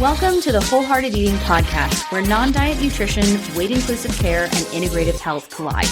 Welcome to the Wholehearted Eating Podcast, where non-diet nutrition, weight-inclusive care, and integrative health collide.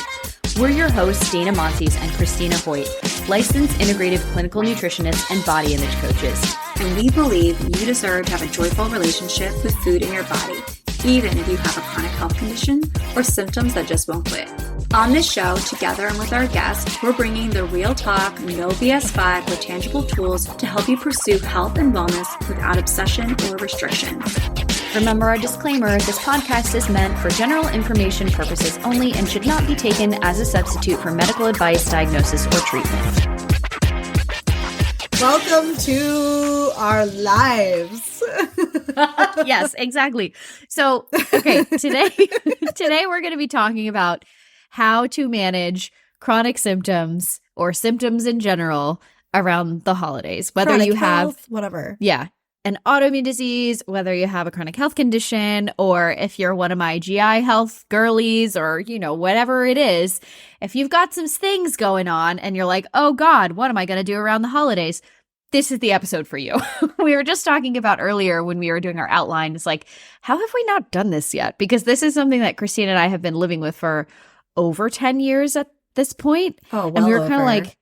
We're your hosts, Dana Montes and Christina Hoyt, licensed integrative clinical nutritionists and body image coaches. And we believe you deserve to have a joyful relationship with food in your body, even if you have a chronic health condition or symptoms that just won't quit. On this show, together and with our guests, we're bringing the real talk, no BS vibe with tangible tools to help you pursue health and wellness without obsession or restrictions. Remember our disclaimer, this podcast is meant for general information purposes only and should not be taken as a substitute for medical advice, diagnosis, or treatment. Welcome to our lives. Yes, exactly. So, okay, today we're going to be talking about how to manage chronic symptoms or symptoms in general around the holidays. Whether Chronic you health, have whatever. Yeah, an autoimmune disease, whether you have a chronic health condition, or if you're one of my GI health girlies, or, you know, whatever it is, if you've got some things going on and you're like, oh God, what am I going to do around the holidays? This is the episode for you. We were just talking about earlier when we were doing our outline. It's like, how have we not done this yet? Because this is something that Christine and I have been living with for over 10 years at this point. Oh, well, and we were kind of over. like,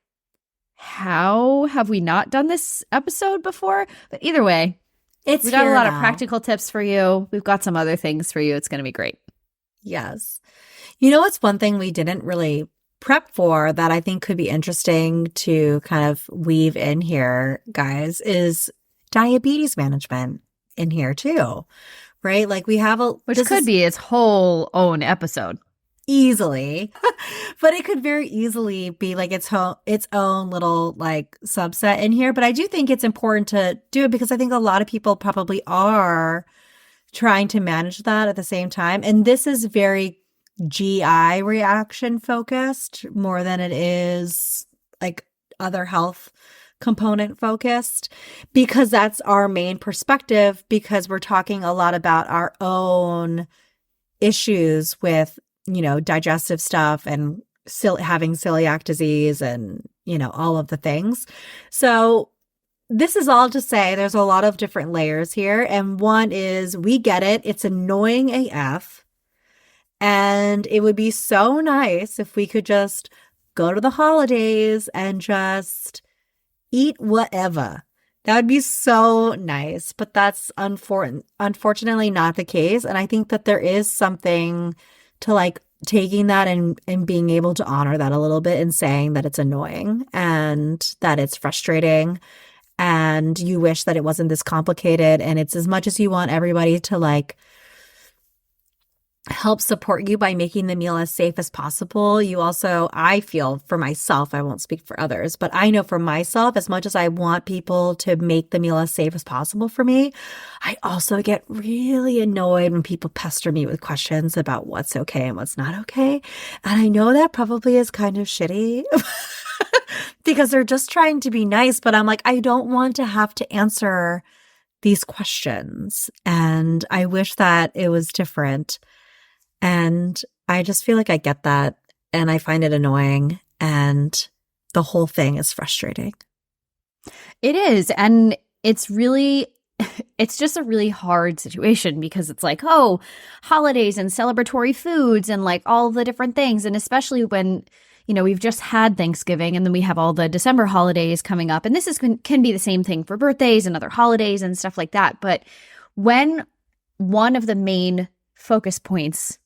how have we not done this episode before? But either way, we got a lot of practical tips for you. We've got some other things for you. It's going to be great. Yes. You know what's one thing we didn't really prep for that I think could be interesting to kind of weave in here, guys, is diabetes management in here too, right? Like we have Which could be its whole own episode. Easily, but it could very easily be like its own little like subset in here. But I do think it's important to do it because I think a lot of people probably are trying to manage that at the same time. And this is very GI reaction focused more than it is like other health component focused, because that's our main perspective, because we're talking a lot about our own issues with, you know, digestive stuff and having celiac disease and, you know, all of the things. So this is all to say there's a lot of different layers here. And one is we get it. It's annoying AF. And it would be so nice if we could just go to the holidays and just eat whatever. That would be so nice. But that's unfortunately not the case. And I think that there is something to like taking that and being able to honor that a little bit and saying that it's annoying and that it's frustrating and you wish that it wasn't this complicated. And it's as much as you want everybody to like help support you by making the meal as safe as possible. You also, I feel for myself, I won't speak for others, but I know for myself, as much as I want people to make the meal as safe as possible for me, I also get really annoyed when people pester me with questions about what's okay and what's not okay. And I know that probably is kind of shitty because they're just trying to be nice, but I'm like, I don't want to have to answer these questions. And I wish that it was different. And I just feel like I get that and I find it annoying and the whole thing is frustrating. It is. And it's just a really hard situation because it's like, oh, holidays and celebratory foods and like all the different things. And especially when, you know, we've just had Thanksgiving and then we have all the December holidays coming up. And this can be the same thing for birthdays and other holidays and stuff like that. But when one of the main focus points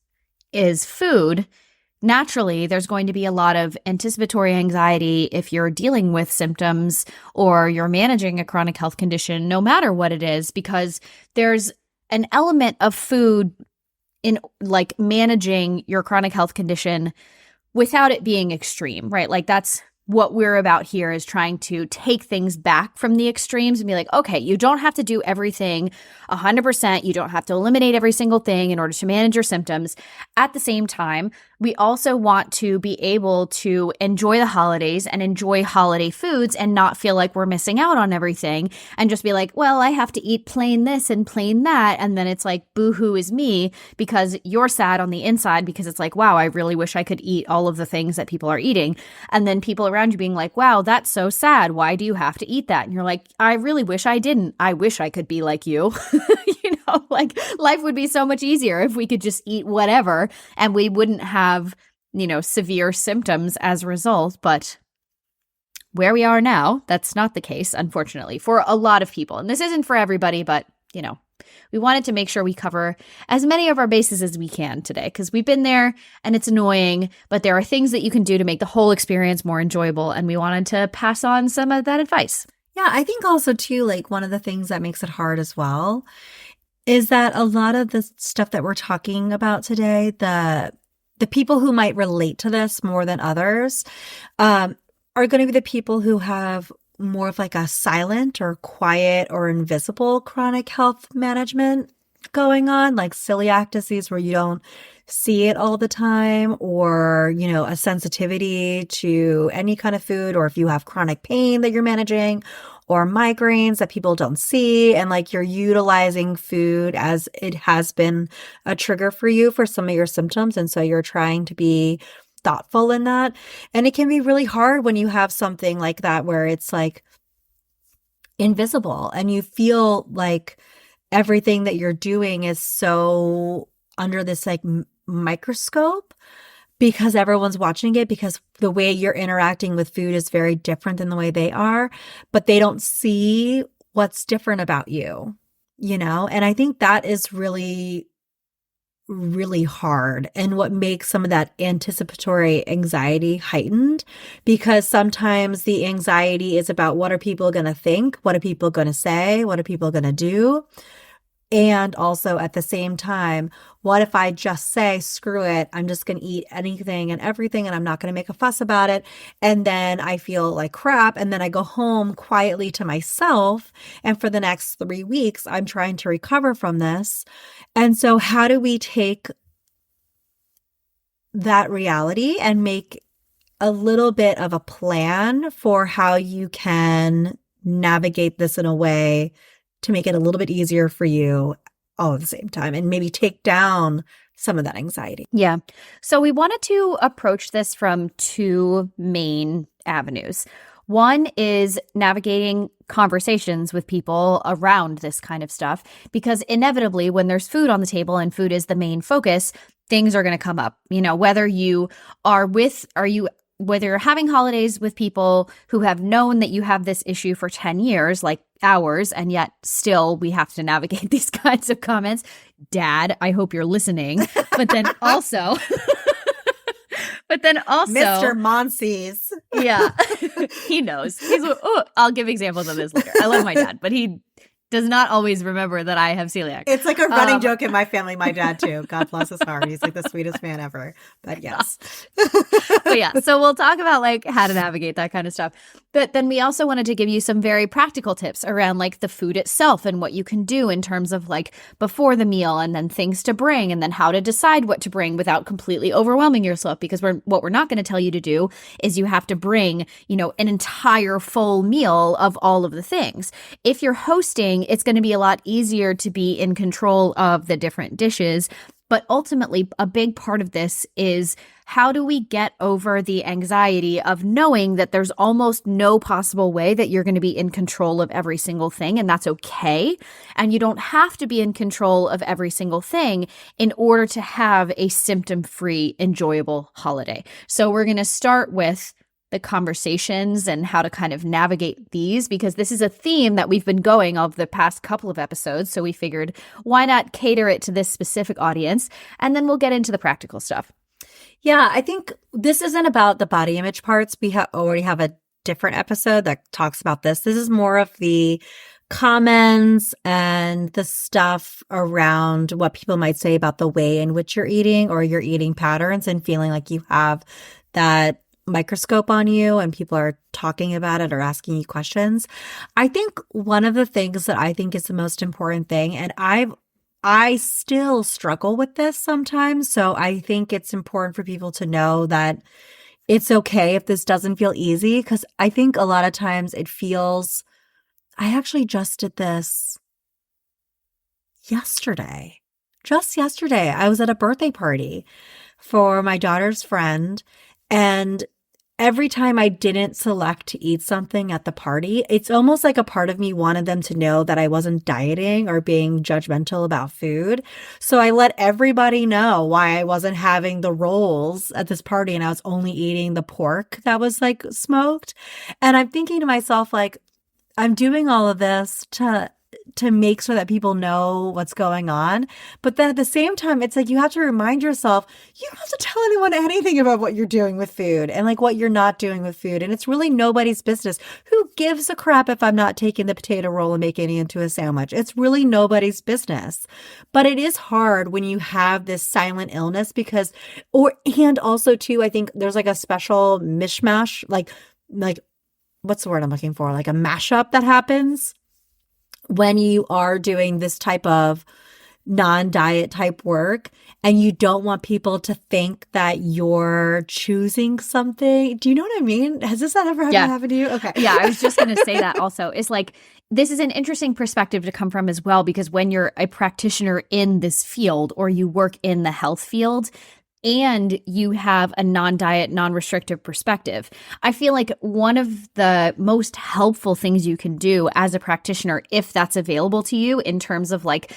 is food, naturally, there's going to be a lot of anticipatory anxiety if you're dealing with symptoms or you're managing a chronic health condition, no matter what it is, because there's an element of food in like managing your chronic health condition without it being extreme, right? Like that's what we're about here, is trying to take things back from the extremes and be like, okay, you don't have to do everything 100%. You don't have to eliminate every single thing in order to manage your symptoms. At the same time, we also want to be able to enjoy the holidays and enjoy holiday foods and not feel like we're missing out on everything and just be like, well, I have to eat plain this and plain that. And then it's like, boo-hoo is me, because you're sad on the inside because it's like, wow, I really wish I could eat all of the things that people are eating. And then people around you being like, wow, that's so sad. Why do you have to eat that? And you're like, I really wish I didn't. I wish I could be like you. You like life would be so much easier if we could just eat whatever and we wouldn't have, severe symptoms as a result. But where we are now, that's not the case, unfortunately, for a lot of people. And this isn't for everybody, but, we wanted to make sure we cover as many of our bases as we can today, because we've been there and it's annoying, but there are things that you can do to make the whole experience more enjoyable. And we wanted to pass on some of that advice. Yeah, I think also too, like one of the things that makes it hard as well is that a lot of the stuff that we're talking about today, the people who might relate to this more than others, are going to be the people who have more of like a silent or quiet or invisible chronic health management going on, like celiac disease, where you don't see it all the time, or, a sensitivity to any kind of food, or if you have chronic pain that you're managing, or migraines that people don't see, and like you're utilizing food as it has been a trigger for you for some of your symptoms. And so you're trying to be thoughtful in that. And it can be really hard when you have something like that where it's like invisible and you feel like everything that you're doing is so under this like microscope because everyone's watching it, because the way you're interacting with food is very different than the way they are, but they don't see what's different about you, And I think that is really really hard, and what makes some of that anticipatory anxiety heightened, because sometimes the anxiety is about what are people going to think, what are people going to say, what are people going to do, and also at the same time, what if I just say, screw it, I'm just going to eat anything and everything and I'm not going to make a fuss about it, and then I feel like crap, and then I go home quietly to myself, and for the next 3 weeks I'm trying to recover from this. And so how do we take that reality and make a little bit of a plan for how you can navigate this in a way to make it a little bit easier for you all at the same time, and maybe take down some of that anxiety? Yeah. So we wanted to approach this from two main avenues. One is navigating conversations with people around this kind of stuff, because inevitably when there's food on the table and food is the main focus, things are going to come up. Whether you're having holidays with people who have known that you have this issue for 10 years, like ours, and yet still we have to navigate these kinds of comments. Dad, I hope you're listening. But then also Mr. Monsees. Yeah, he knows. I'll give examples of this later. I love my dad, but he does not always remember that I have celiac. It's like a running joke in my family. My dad too. God bless his heart. He's like the sweetest man ever. But yes. But yeah, so we'll talk about like how to navigate that kind of stuff. But then we also wanted to give you some very practical tips around like the food itself and what you can do in terms of like before the meal, and then things to bring, and then how to decide what to bring without completely overwhelming yourself. Because what we're not going to tell you to do is you have to bring, an entire full meal of all of the things. If you're hosting, it's going to be a lot easier to be in control of the different dishes. But ultimately, a big part of this is how do we get over the anxiety of knowing that there's almost no possible way that you're going to be in control of every single thing, and that's okay. And you don't have to be in control of every single thing in order to have a symptom-free, enjoyable holiday. So we're going to start with the conversations and how to kind of navigate these, because this is a theme that we've been going of the past couple of episodes. So we figured, why not cater it to this specific audience? And then we'll get into the practical stuff. Yeah, I think this isn't about the body image parts. We already have a different episode that talks about this. This is more of the comments and the stuff around what people might say about the way in which you're eating or your eating patterns, and feeling like you have that microscope on you and people are talking about it or asking you questions. I think one of the things that I think is the most important thing, and I still struggle with this sometimes, so I think it's important for people to know that it's okay if this doesn't feel easy, because I think a lot of times it feels, I actually just did this yesterday. Just yesterday, I was at a birthday party for my daughter's friend, and every time I didn't select to eat something at the party, it's almost like a part of me wanted them to know that I wasn't dieting or being judgmental about food. So I let everybody know why I wasn't having the rolls at this party and I was only eating the pork that was like smoked. And I'm thinking to myself, like, I'm doing all of this to make sure that people know what's going on. But then at the same time, it's like you have to remind yourself, you don't have to tell anyone anything about what you're doing with food and like what you're not doing with food. And it's really nobody's business. Who gives a crap if I'm not taking the potato roll and making it into a sandwich? It's really nobody's business. But it is hard when you have this silent illness because, and also too, I think there's like a special mishmash, like, what's the word I'm looking for? Like a mashup that happens when you are doing this type of non-diet type work and you don't want people to think that you're choosing something. Do you know what I mean? Has this ever happened to you? Okay. Yeah, I was just going to say that also. It's like, this is an interesting perspective to come from as well, because when you're a practitioner in this field or you work in the health field, and you have a non-diet, non-restrictive perspective, I feel like one of the most helpful things you can do as a practitioner, if that's available to you, in terms of like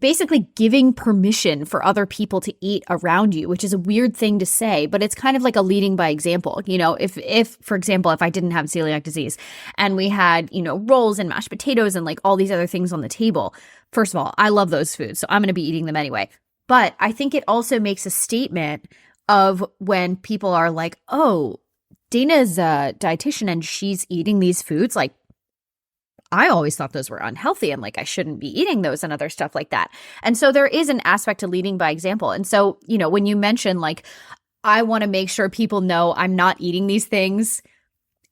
basically giving permission for other people to eat around you, which is a weird thing to say, but it's kind of like a leading by example. You know, if for example, if I didn't have celiac disease and we had, you know, rolls and mashed potatoes and like all these other things on the table, first of all, I love those foods, so I'm going to be eating them anyway. But I think it also makes a statement of when people are like, oh, Dana's a dietitian and she's eating these foods. Like, I always thought those were unhealthy and like I shouldn't be eating those and other stuff like that. And so there is an aspect to leading by example. And so, you know, when you mention like, I want to make sure people know I'm not eating these things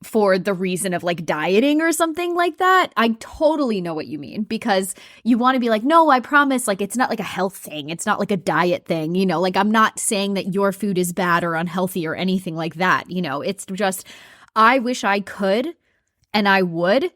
for the reason of like dieting or something like that, I totally know what you mean, because you want to be like, no, I promise, like it's not like a health thing. It's not like a diet thing, you know, like I'm not saying that your food is bad or unhealthy or anything like that. You know, it's just, I wish I could and I would,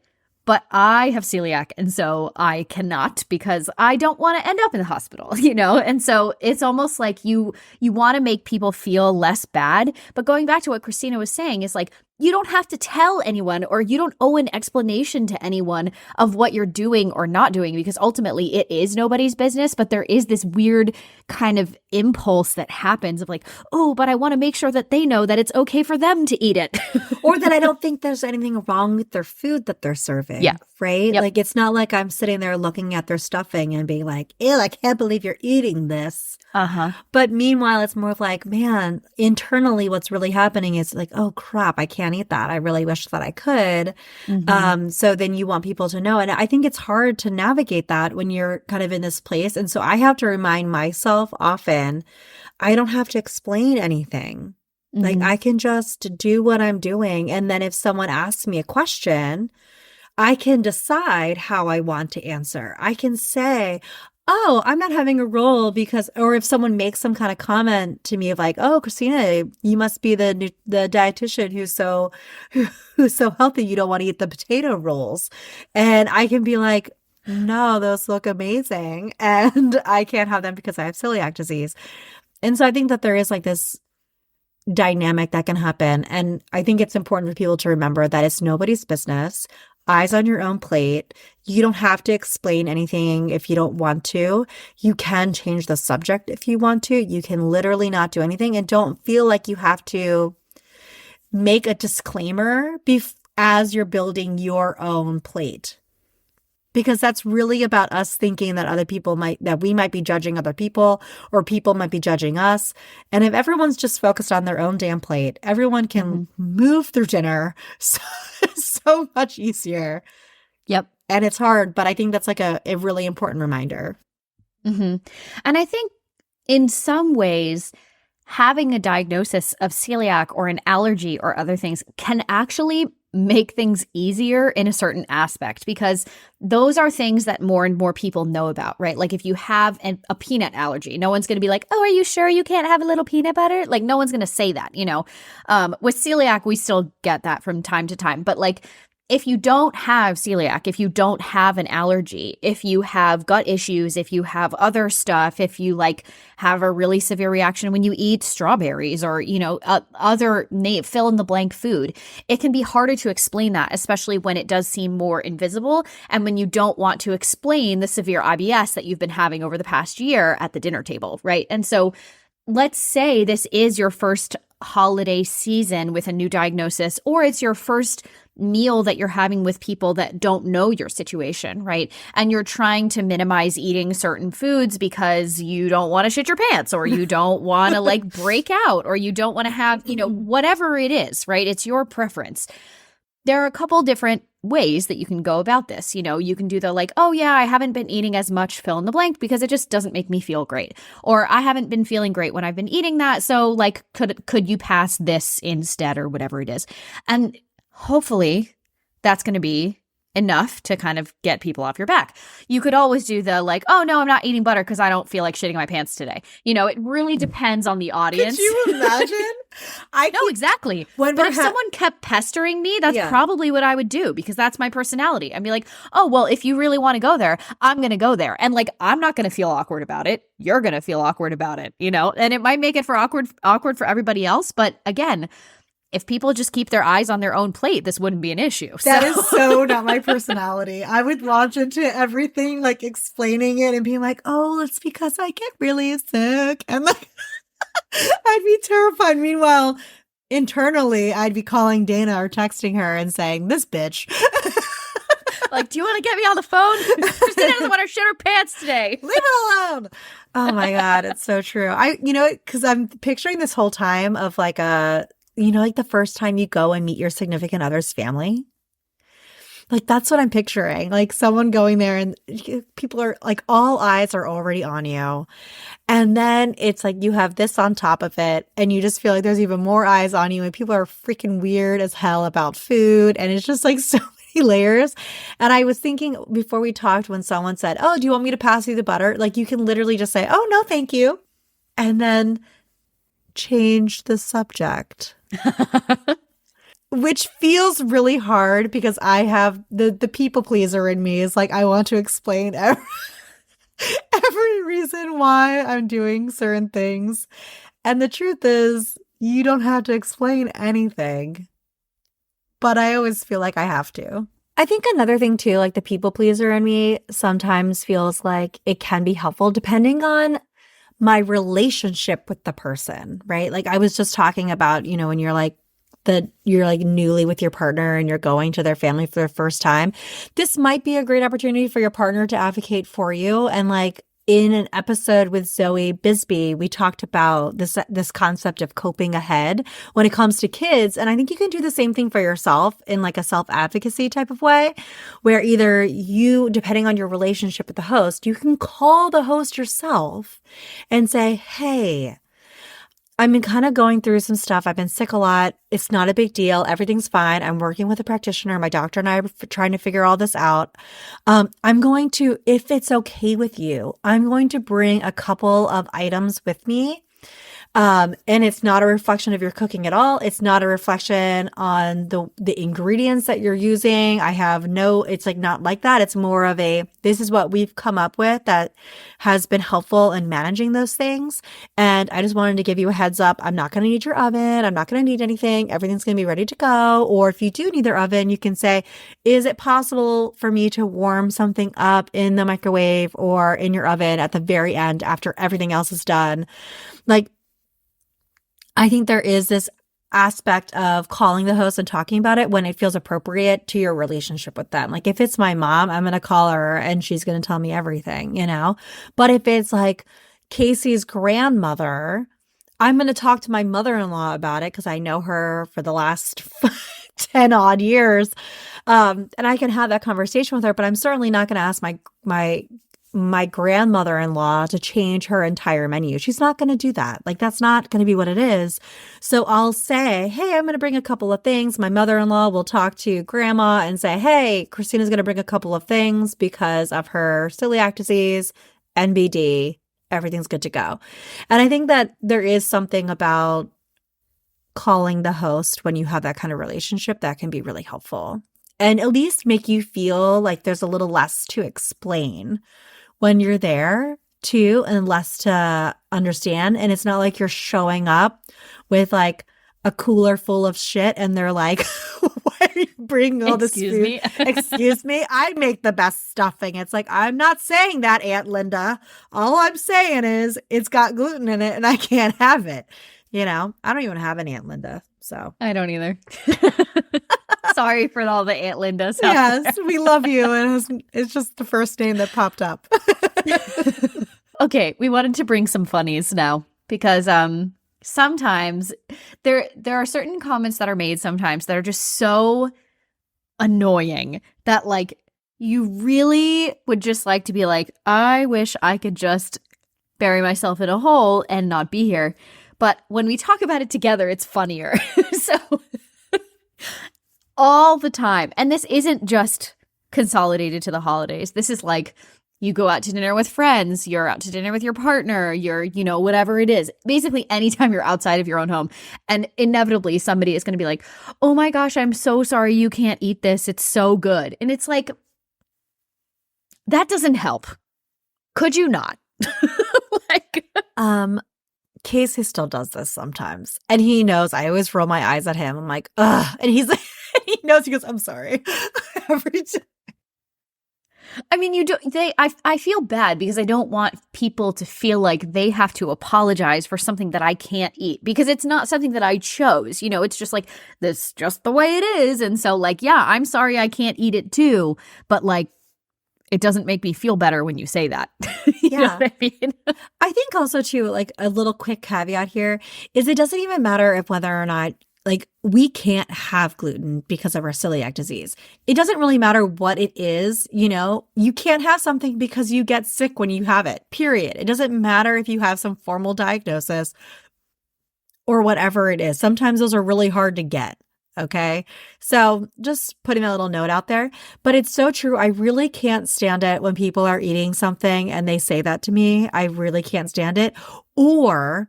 but I have celiac and so I cannot because I don't want to end up in the hospital, you know? And so it's almost like you want to make people feel less bad. But going back to what Christina was saying is like, you don't have to tell anyone or you don't owe an explanation to anyone of what you're doing or not doing, because ultimately it is nobody's business. But there is this weird kind of impulse that happens of like, oh, but I want to make sure that they know that it's okay for them to eat it. Or that I don't think there's anything wrong with their food that they're serving. Yeah. Right? Yep. Like, it's not like I'm sitting there looking at their stuffing and being like, ew, I can't believe you're eating this. Uh-huh. But meanwhile, it's more of like, man, internally what's really happening is like, oh, crap, I can't eat that. I really wish that I could. Mm-hmm. So then you want people to know. And I think it's hard to navigate that when you're kind of in this place. And so I have to remind myself often, I don't have to explain anything. Mm-hmm. Like, I can just do what I'm doing. And then if someone asks me a question, I can decide how I want to answer. I can say, oh, I'm not having a roll because, or if someone makes some kind of comment to me of like, oh, Christina, you must be the dietitian who's so healthy, you don't want to eat the potato rolls. And I can be like, no, those look amazing. And I can't have them because I have celiac disease. And so I think that there is like this dynamic that can happen. And I think it's important for people to remember that it's nobody's business. Eyes on your own plate. You don't have to explain anything if you don't want to. You can change the subject if you want to. You can literally not do anything, and don't feel like you have to make a disclaimer as you're building your own plate. Because that's really about us thinking that that we might be judging other people or people might be judging us. And if everyone's just focused on their own damn plate, everyone can move through dinner so much easier. Yep. And it's hard, but I think that's like a really important reminder. Mm-hmm. And I think in some ways, having a diagnosis of celiac or an allergy or other things can actually make things easier in a certain aspect, because those are things that more and more people know about, right? Like if you have a peanut allergy, no one's going to be like, oh, are you sure you can't have a little peanut butter? Like no one's going to say that, you know. With celiac, we still get that from time to time. But like if you don't have celiac, if you don't have an allergy, if you have gut issues, if you have other stuff, if you like have a really severe reaction when you eat strawberries or, other fill in the blank food, it can be harder to explain that, especially when it does seem more invisible and when you don't want to explain the severe IBS that you've been having over the past year at the dinner table, right? And so let's say this is your first holiday season with a new diagnosis, or it's your first meal that you're having with people that don't know your situation, right? And you're trying to minimize eating certain foods because you don't want to shit your pants, or you don't want to like break out, or you don't want to have, whatever it is, right? It's your preference. There are a couple different ways that you can go about this. You can do the like, oh yeah, I haven't been eating as much fill in the blank because it just doesn't make me feel great. Or I haven't been feeling great when I've been eating that. So like, could you pass this instead, or whatever it is? And hopefully that's going to be enough to kind of get people off your back. You could always do the like, oh no, I'm not eating butter because I don't feel like shitting my pants today. It really depends on the audience. Could you imagine? No, exactly. But if someone kept pestering me, that's probably what I would do, because that's my personality. I'd be like, oh, well, if you really want to go there, I'm going to go there. And like, I'm not going to feel awkward about it. You're going to feel awkward about it, and it might make it for awkward for everybody else. But again, if people just keep their eyes on their own plate, this wouldn't be an issue. That is so not my personality. I would launch into everything, like explaining it and being like, oh, it's because I get really sick. And like, I'd be terrified. Meanwhile, internally, I'd be calling Dana or texting her and saying, this bitch. Like, do you want to get me on the phone? Christina doesn't want to shit her pants today. Leave it alone. Oh my God. It's so true. Because I'm picturing this whole time of like like the first time you go and meet your significant other's family. Like, that's what I'm picturing. Like someone going there and people are like, all eyes are already on you. And then it's like you have this on top of it, and you just feel like there's even more eyes on you, and people are freaking weird as hell about food. And it's just like so many layers. And I was thinking before we talked, when someone said, oh, do you want me to pass you the butter? Like, you can literally just say, oh, no, thank you. And then change the subject. Which feels really hard because I have the people pleaser in me. Is like, I want to explain every reason why I'm doing certain things. And the truth is, you don't have to explain anything. But I always feel like I have to. I think another thing too, like the people pleaser in me sometimes feels like it can be helpful depending on my relationship with the person, right? Like I was just talking about, when you're like newly with your partner and you're going to their family for the first time, this might be a great opportunity for your partner to advocate for you. And like in an episode with Zoe Bisbee, we talked about this concept of coping ahead when it comes to kids. And I think you can do the same thing for yourself in like a self-advocacy type of way, where either you, depending on your relationship with the host, you can call the host yourself and say, hey, I've been kind of going through some stuff. I've been sick a lot. It's not a big deal. Everything's fine. I'm working with a practitioner. My doctor and I are trying to figure all this out. I'm going to, if it's okay with you, I'm going to bring a couple of items with me. And it's not a reflection of your cooking at all. It's not a reflection on the ingredients that you're using. It's like not like that. It's more of this is what we've come up with that has been helpful in managing those things. And I just wanted to give you a heads up. I'm not going to need your oven. I'm not going to need anything. Everything's going to be ready to go. Or if you do need their oven, you can say, is it possible for me to warm something up in the microwave or in your oven at the very end after everything else is done? Like, I think there is this aspect of calling the host and talking about it when it feels appropriate to your relationship with them. Like if it's my mom, I'm going to call her and she's going to tell me everything, But if it's like Casey's grandmother, I'm going to talk to my mother-in-law about it because I know her for the last 10 odd years. And I can have that conversation with her, but I'm certainly not going to ask my grandmother-in-law to change her entire menu. She's not going to do that. Like, that's not going to be what it is. So I'll say, hey, I'm going to bring a couple of things. My mother-in-law will talk to grandma and say, hey, Christina's going to bring a couple of things because of her celiac disease, NBD, everything's good to go. And I think that there is something about calling the host when you have that kind of relationship that can be really helpful. and at least make you feel like there's a little less to explain when you're there too, and less to understand. And it's not like you're showing up with like a cooler full of shit and they're like, why are you bringing all this Excuse food? me. Excuse me. I make the best stuffing. It's like, I'm not saying that, Aunt Linda. All I'm saying is it's got gluten in it and I can't have it. You know, I don't even have an Aunt Linda. So I don't either. Sorry for all the Aunt Lindas. yes, we love you. And it's just the first name that popped up. Okay, we wanted to bring some funnies now because sometimes there are certain comments that are made sometimes that are just so annoying that like you really would just like to be like, I wish I could just bury myself in a hole and not be here. But when we talk about it together, it's funnier. So all the time. And this isn't just consolidated to the holidays. This is like you go out to dinner with friends, you're out to dinner with your partner, you're, you know, whatever it is. Basically, anytime you're outside of your own home. And inevitably, somebody is going to be like, oh my gosh, I'm so sorry you can't eat this. It's so good. And it's like, that doesn't help. Could you not? Like, Casey still does this sometimes. And he knows I always roll my eyes at him. I'm like, ugh. And he's like, he knows, he goes, I'm sorry. Every time. I mean, I feel bad because I don't want people to feel like they have to apologize for something that I can't eat because it's not something that I chose. You know, it's just like, this is just the way it is. And so like, yeah, I'm sorry I can't eat it too. But like, it doesn't make me feel better when you say that. You know what I mean? I think also too, like a little quick caveat here is it doesn't even matter if whether or not like we can't have gluten because of our celiac disease. It doesn't really matter what it is, you know, you can't have something because you get sick when you have it, period. It doesn't matter if you have some formal diagnosis or whatever it is. Sometimes those are really hard to get. Okay. So just putting a little note out there, but it's so true. I really can't stand it when people are eating something and they say that to me. I really can't stand it. Or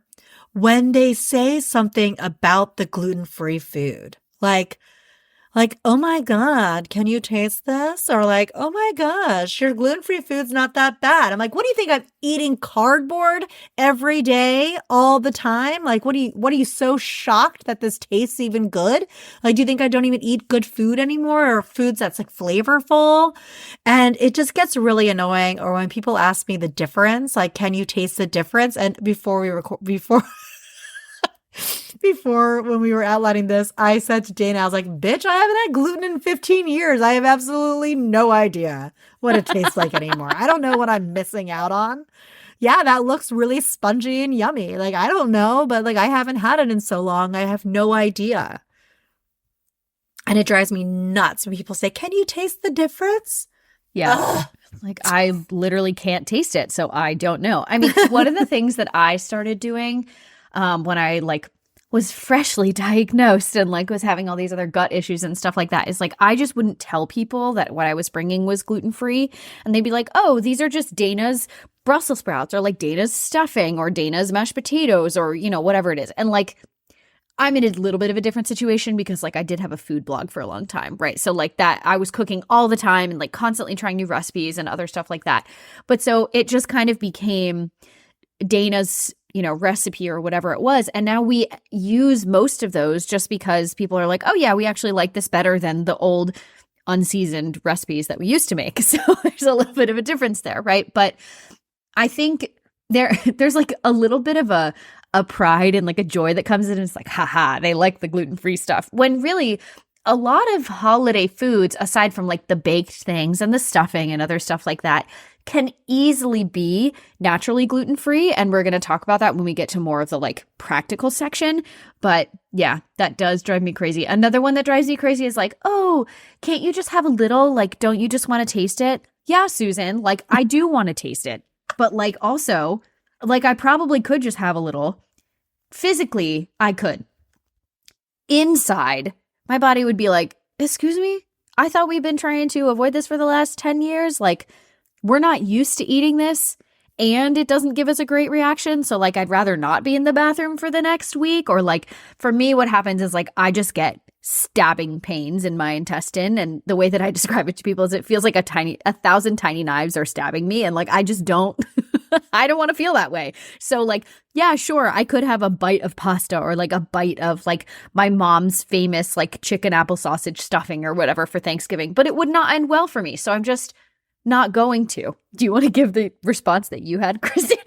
when they say something about the gluten-free food, like, oh my God, can you taste this? Or like, oh my gosh, your gluten-free food's not that bad. I'm like, what do you think? I'm eating cardboard every day, all the time? Like, what are you so shocked that this tastes even good? Like, do you think I don't even eat good food anymore or foods that's like flavorful? And it just gets really annoying. Or when people ask me the difference, like, can you taste the difference? And before when we were outlining this, I said to Dana, I was like, bitch, I haven't had gluten in 15 years. I have absolutely no idea what it tastes like anymore. I don't know what I'm missing out on. Yeah, that looks really spongy and yummy. Like, I don't know, but like I haven't had it in so long. I have no idea. And it drives me nuts when people say, can you taste the difference? yeah. Ugh. Like, I literally can't taste it, so I don't know. I mean, one of the things that I started doing when I like was freshly diagnosed and like was having all these other gut issues and stuff like that is like, I just wouldn't tell people that what I was bringing was gluten-free. And they'd be like, oh, these are just Dana's Brussels sprouts or like Dana's stuffing or Dana's mashed potatoes or, you know, whatever it is. And like, I'm in a little bit of a different situation because like I did have a food blog for a long time, right? So like that, I was cooking all the time and like constantly trying new recipes and other stuff like that. But so it just kind of became Dana's, you know, recipe or whatever it was. And now we use most of those just because people are like, oh yeah, we actually like this better than the old unseasoned recipes that we used to make. So there's a little bit of a difference there, right? But I think there's like a little bit of a pride and like a joy that comes in and it's like, haha, they like the gluten-free stuff. When really a lot of holiday foods, aside from like the baked things and the stuffing and other stuff like that, can easily be naturally gluten-free. And we're going to talk about that when we get to more of the like practical section. But yeah, that does drive me crazy. Another one that drives me crazy is like, oh, can't you just have a little? Like, don't you just want to taste it? Yeah, Susan, like I do want to taste it. But like also, like I probably could just have a little. Physically, I could. Inside, my body would be like, excuse me? I thought we've been trying to avoid this for the last 10 years. Like, we're not used to eating this and it doesn't give us a great reaction. So like, I'd rather not be in the bathroom for the next week. Or like, for me, what happens is like, I just get stabbing pains in my intestine. And the way that I describe it to people is it feels like 1,000 tiny knives are stabbing me. And like, I just don't, I don't want to feel that way. So like, yeah, sure, I could have a bite of pasta or like a bite of like my mom's famous like chicken apple sausage stuffing or whatever for Thanksgiving, but it would not end well for me. So I'm just not going to. Do you want to give the response that you had, Christina?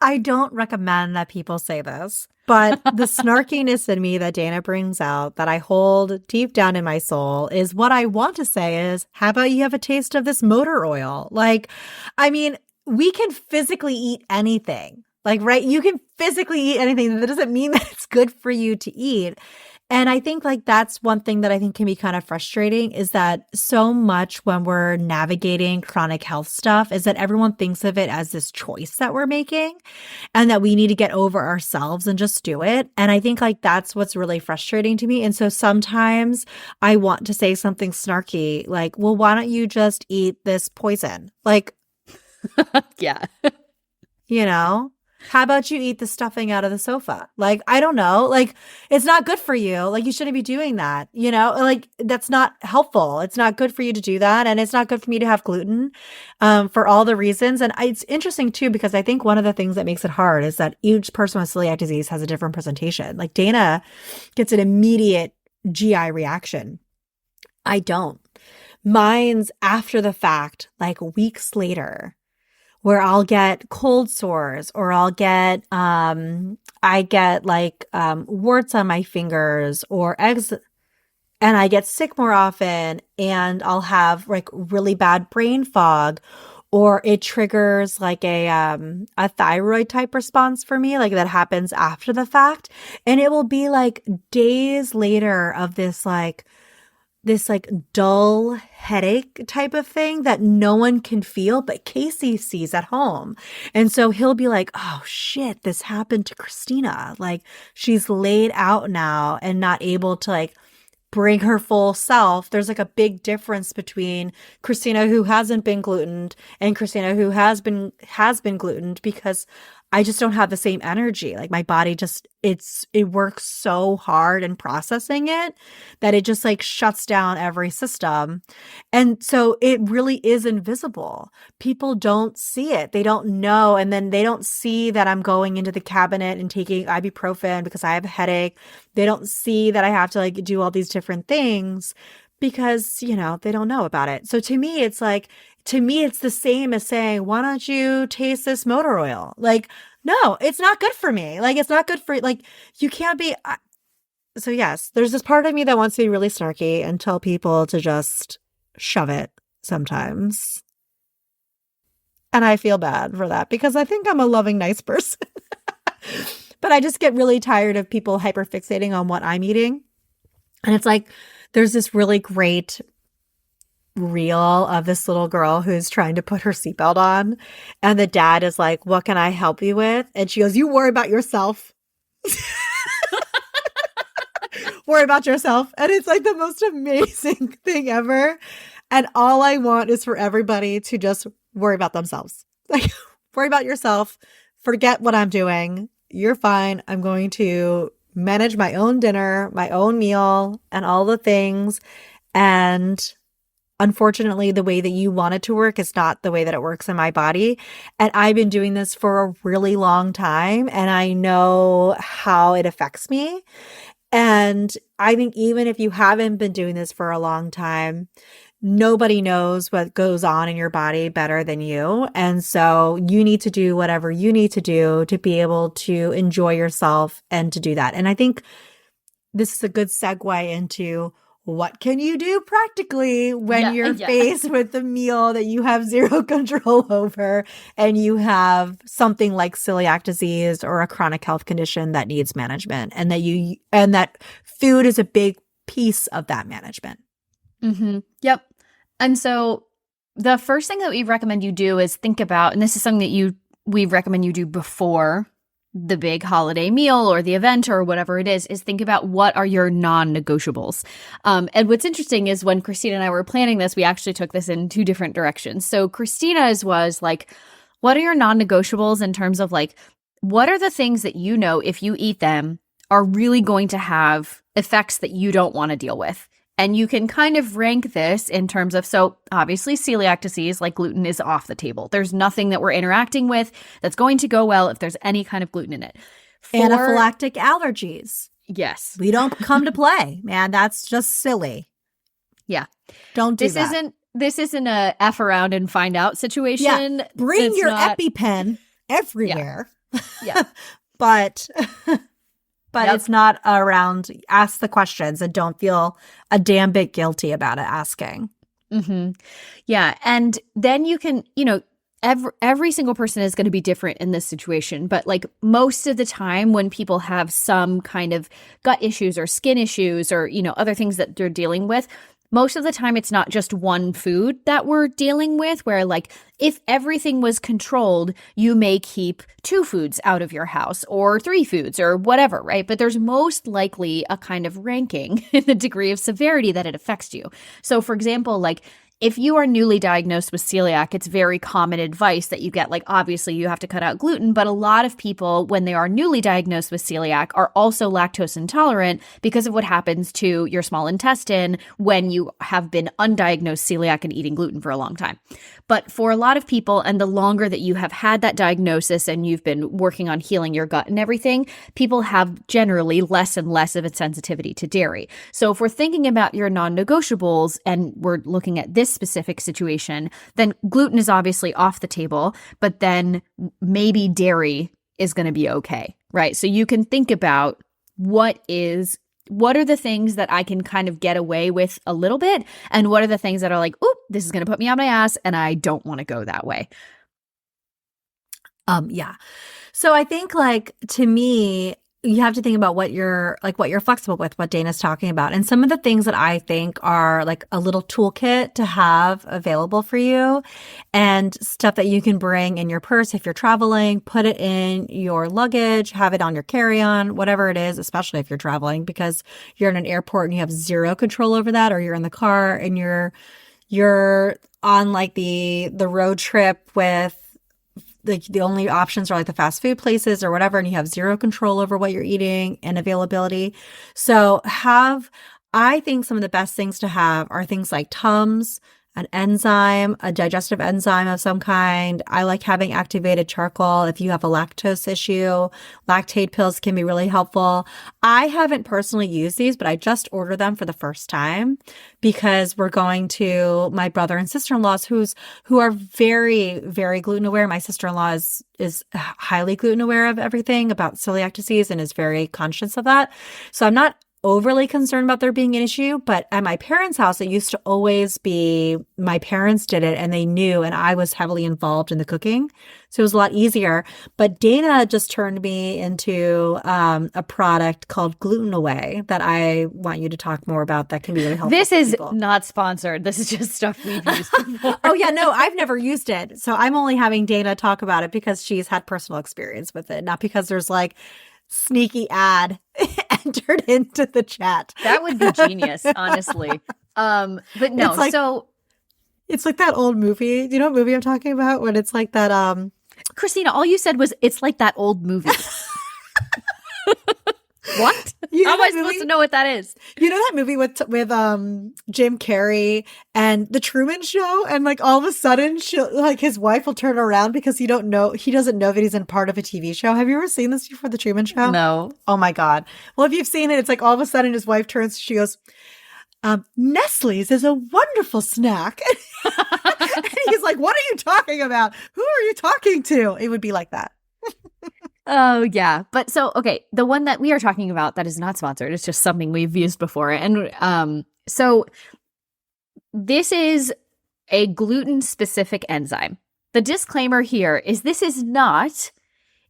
I don't recommend that people say this, but the snarkiness in me that Dana brings out that I hold deep down in my soul is what I want to say is, how about you have a taste of this motor oil? Like, I mean, we can physically eat anything. Like, right? You can physically eat anything. That doesn't mean that it's good for you to eat. And I think like that's one thing that I think can be kind of frustrating is that so much when we're navigating chronic health stuff is that everyone thinks of it as this choice that we're making and that we need to get over ourselves and just do it. And I think like that's what's really frustrating to me. And so sometimes I want to say something snarky like, well, why don't you just eat this poison? Like, Yeah. you know? How about you eat the stuffing out of the sofa? Like, I don't know. Like, it's not good for you. Like, you shouldn't be doing that. You know, like, that's not helpful. It's not good for you to do that. And it's not good for me to have gluten for all the reasons. And it's interesting, too, because I think one of the things that makes it hard is that each person with celiac disease has a different presentation. Like, Dana gets an immediate GI reaction. I don't. Mine's after the fact, like weeks later, where I'll get cold sores or I get like warts on my fingers or eggs, and I get sick more often and I'll have like really bad brain fog, or it triggers like a thyroid type response for me, like that happens after the fact. And it will be like days later of this dull headache type of thing that no one can feel, but Casey sees at home. And so he'll be like, oh shit, this happened to Christina. Like she's laid out now and not able to like bring her full self. There's like a big difference between Christina who hasn't been glutened and Christina who has been glutened, because I just don't have the same energy. Like my body just, it works so hard in processing it that it just like shuts down every system. And so it really is invisible. People don't see it. They don't know. And then they don't see that I'm going into the cabinet and taking ibuprofen because I have a headache. They don't see that I have to like do all these different things because, you know, they don't know about it. So to me, it's the same as saying, why don't you taste this motor oil? Like, no, it's not good for me. Like, it's not good for, like, you can't be. So yes, there's this part of me that wants to be really snarky and tell people to just shove it sometimes. And I feel bad for that because I think I'm a loving, nice person. But I just get really tired of people hyperfixating on what I'm eating. And it's like, there's this really great reel of this little girl who's trying to put her seatbelt on. And the dad is like, what can I help you with? And she goes, you worry about yourself. Worry about yourself. And it's like the most amazing thing ever. And all I want is for everybody to just worry about themselves. Like, worry about yourself. Forget what I'm doing. You're fine. I'm going to manage my own dinner, my own meal, and all the things. And unfortunately, the way that you want it to work is not the way that it works in my body. And I've been doing this for a really long time, and I know how it affects me. And I think even if you haven't been doing this for a long time, nobody knows what goes on in your body better than you. And so you need to do whatever you need to do to be able to enjoy yourself and to do that. And I think this is a good segue into what can you do practically when you're faced with the meal that you have zero control over and you have something like celiac disease or a chronic health condition that needs management, and that food is a big piece of that management. Mm-hmm. Yep. And so the first thing that we recommend you do is think about, and this is something that we recommend you do before the big holiday meal or the event or whatever it is think about what are your non-negotiables. And what's interesting is when Christina and I were planning this, we actually took this in two different directions. So Christina's was like, what are your non-negotiables in terms of like, what are the things that you know if you eat them are really going to have effects that you don't want to deal with. And you can kind of rank this in terms of, so obviously celiac disease, like gluten, is off the table. There's nothing that we're interacting with that's going to go well if there's any kind of gluten in it. Anaphylactic allergies. Yes. We don't come to play, man. That's just silly. Yeah. Don't do that. This isn't a F around and find out situation. Yeah. Bring your EpiPen everywhere. Yeah. But it's not around. Ask the questions and don't feel a damn bit guilty about it asking. Mm-hmm. Yeah. And then you can, every single person is going to be different in this situation. But like most of the time when people have some kind of gut issues or skin issues or, other things that they're dealing with, most of the time it's not just one food that we're dealing with, where like if everything was controlled, you may keep 2 foods out of your house or 3 foods or whatever, right? But there's most likely a kind of ranking in the degree of severity that it affects you. So for example, like if you are newly diagnosed with celiac, it's very common advice that you get, like, obviously you have to cut out gluten, but a lot of people, when they are newly diagnosed with celiac, are also lactose intolerant because of what happens to your small intestine when you have been undiagnosed celiac and eating gluten for a long time. But for a lot of people, and the longer that you have had that diagnosis and you've been working on healing your gut and everything, people have generally less and less of a sensitivity to dairy. So if we're thinking about your non-negotiables and we're looking at this specific situation, then gluten is obviously off the table, but then maybe dairy is going to be okay, right? So you can think about what are the things that I can kind of get away with a little bit, and what are the things that are like, oop, this is going to put me on my ass and I don't want to go that way. Yeah. So I think, like, to me, you have to think about what you're flexible with, what Dana's talking about. And some of the things that I think are like a little toolkit to have available for you, and stuff that you can bring in your purse if you're traveling, put it in your luggage, have it on your carry-on, whatever it is, especially if you're traveling, because you're in an airport and you have zero control over that, or you're in the car and you're on like the road trip with the only options are like the fast food places or whatever, and you have zero control over what you're eating and availability. So I think some of the best things to have are things like Tums, an enzyme, a digestive enzyme of some kind. I like having activated charcoal. If you have a lactose issue, lactate pills can be really helpful. I haven't personally used these, but I just ordered them for the first time because we're going to my brother and sister-in-laws who are very, very gluten aware. My sister-in-law is highly gluten aware of everything about celiac disease and is very conscious of that. So I'm not overly concerned about there being an issue, but at my parents' house, it used to always be my parents did it and they knew, and I was heavily involved in the cooking. So it was a lot easier. But Dana just turned me into a product called Gluten Away that I want you to talk more about. That can be really helpful. This is not sponsored. This is just stuff we've used before. Oh, yeah. No, I've never used it. So I'm only having Dana talk about it because she's had personal experience with it, not because there's like sneaky ad entered into the chat. That would be genius, honestly. But no, it's like that old movie. Do you know what movie I'm talking about? When it's like that Christina, all you said was it's like that old movie. What? How am I supposed to know what that is? You know that movie with Jim Carrey and The Truman Show, and like all of a sudden his wife will turn around because he doesn't know that he's in part of a TV show. Have you ever seen this before, The Truman Show? No. Oh my God. Well, if you've seen it, it's like all of a sudden his wife turns, she goes, Nestle's is a wonderful snack. And he's like, what are you talking about? Who are you talking to? It would be like that. Oh, yeah. But so, okay, the one that we are talking about that is not sponsored, it's just something we've used before. And so this is a gluten-specific enzyme. The disclaimer here is this is not,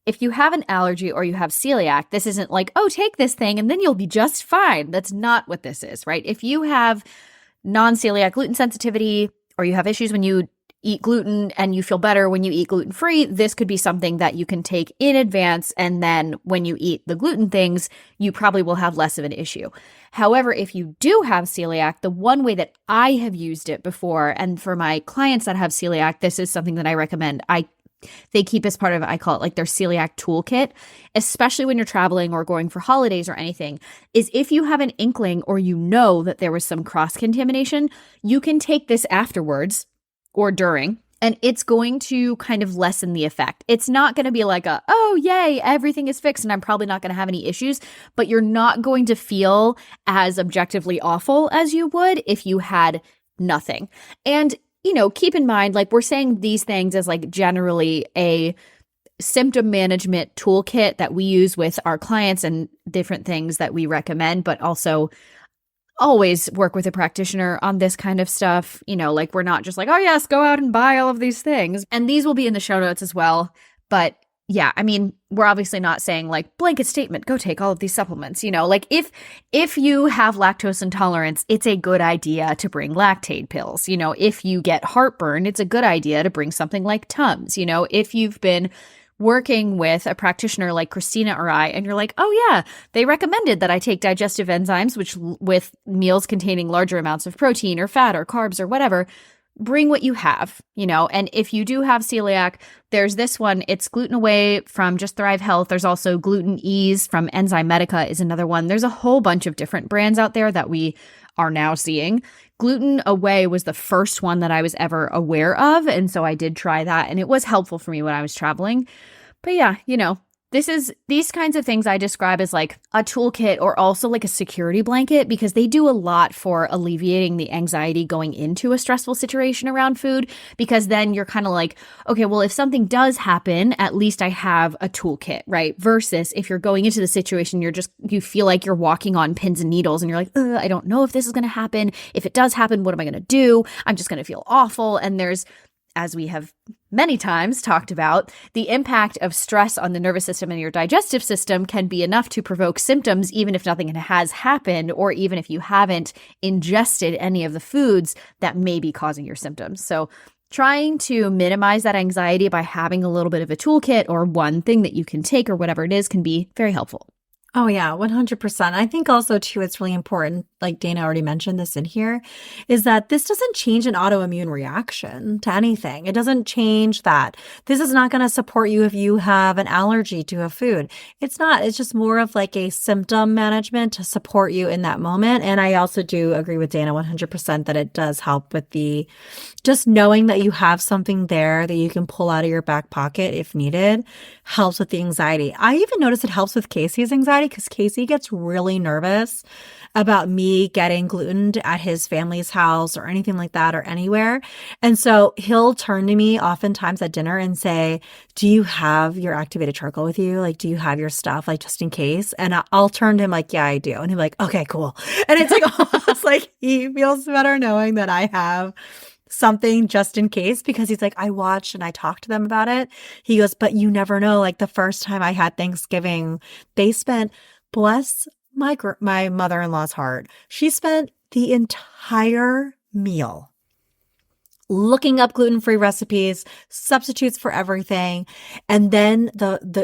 if you have an allergy or you have celiac, this isn't like, oh, take this thing and then you'll be just fine. That's not what this is, right? If you have non-celiac gluten sensitivity or you have issues when you eat gluten and you feel better when you eat gluten-free, this could be something that you can take in advance, and then when you eat the gluten things, you probably will have less of an issue. However, if you do have celiac, the one way that I have used it before, and for my clients that have celiac, this is something that I recommend. I they keep as part of, I call it like their celiac toolkit, especially when you're traveling or going for holidays or anything, is if you have an inkling or you know that there was some cross contamination, you can take this afterwards or during, and it's going to kind of lessen the effect. It's not going to be like oh, yay, everything is fixed and I'm probably not going to have any issues, but you're not going to feel as objectively awful as you would if you had nothing. And keep in mind, like, we're saying these things as like generally a symptom management toolkit that we use with our clients and different things that we recommend, but also always work with a practitioner on this kind of stuff. Like, we're not just like, oh yes, go out and buy all of these things. And these will be in the show notes as well. But yeah, I mean, we're obviously not saying like blanket statement, go take all of these supplements. Like if you have lactose intolerance, it's a good idea to bring lactate pills. If you get heartburn, it's a good idea to bring something like Tums. If you've been working with a practitioner like Christina or I, and you're like, oh yeah, they recommended that I take digestive enzymes, which with meals containing larger amounts of protein or fat or carbs or whatever, bring what you have, and if you do have celiac, there's this one, it's Gluten Away from Just Thrive Health. There's also Gluten Ease from Enzyme Medica is another one. There's a whole bunch of different brands out there that we are now seeing. Gluten Away was the first one that I was ever aware of, and so I did try that, and it was helpful for me when I was traveling. But yeah, these kinds of things I describe as like a toolkit or also like a security blanket, because they do a lot for alleviating the anxiety going into a stressful situation around food, because then you're kind of like, okay, well, if something does happen, at least I have a toolkit, right? Versus if you're going into the situation, you feel like you're walking on pins and needles and you're like, I don't know if this is going to happen. If it does happen, what am I going to do? I'm just going to feel awful. And there's, as we have many times talked about, the impact of stress on the nervous system and your digestive system can be enough to provoke symptoms, even if nothing has happened, or even if you haven't ingested any of the foods that may be causing your symptoms. So trying to minimize that anxiety by having a little bit of a toolkit or one thing that you can take or whatever it is can be very helpful. Oh, yeah, 100%. I think also, too, it's really important, like Dana already mentioned this in here, is that this doesn't change an autoimmune reaction to anything. It doesn't change that. This is not going to support you if you have an allergy to a food. It's not. It's just more of like a symptom management to support you in that moment. And I also do agree with Dana 100% that it does help with just knowing that you have something there that you can pull out of your back pocket if needed helps with the anxiety. I even noticed it helps with Casey's anxiety, because Casey gets really nervous about me getting gluten at his family's house or anything like that or anywhere. And so he'll turn to me oftentimes at dinner and say, do you have your activated charcoal with you? Like, do you have your stuff, like, just in case? And I'll turn to him like, yeah, I do. And he'll be like, okay, cool. And it's like almost like he feels better knowing that I have something just in case, because he's like, I watched and I talked to them about it. He goes, but you never know. Like, the first time I had Thanksgiving, they spent, bless my mother-in-law's heart, she spent the entire meal looking up gluten-free recipes, substitutes for everything. And then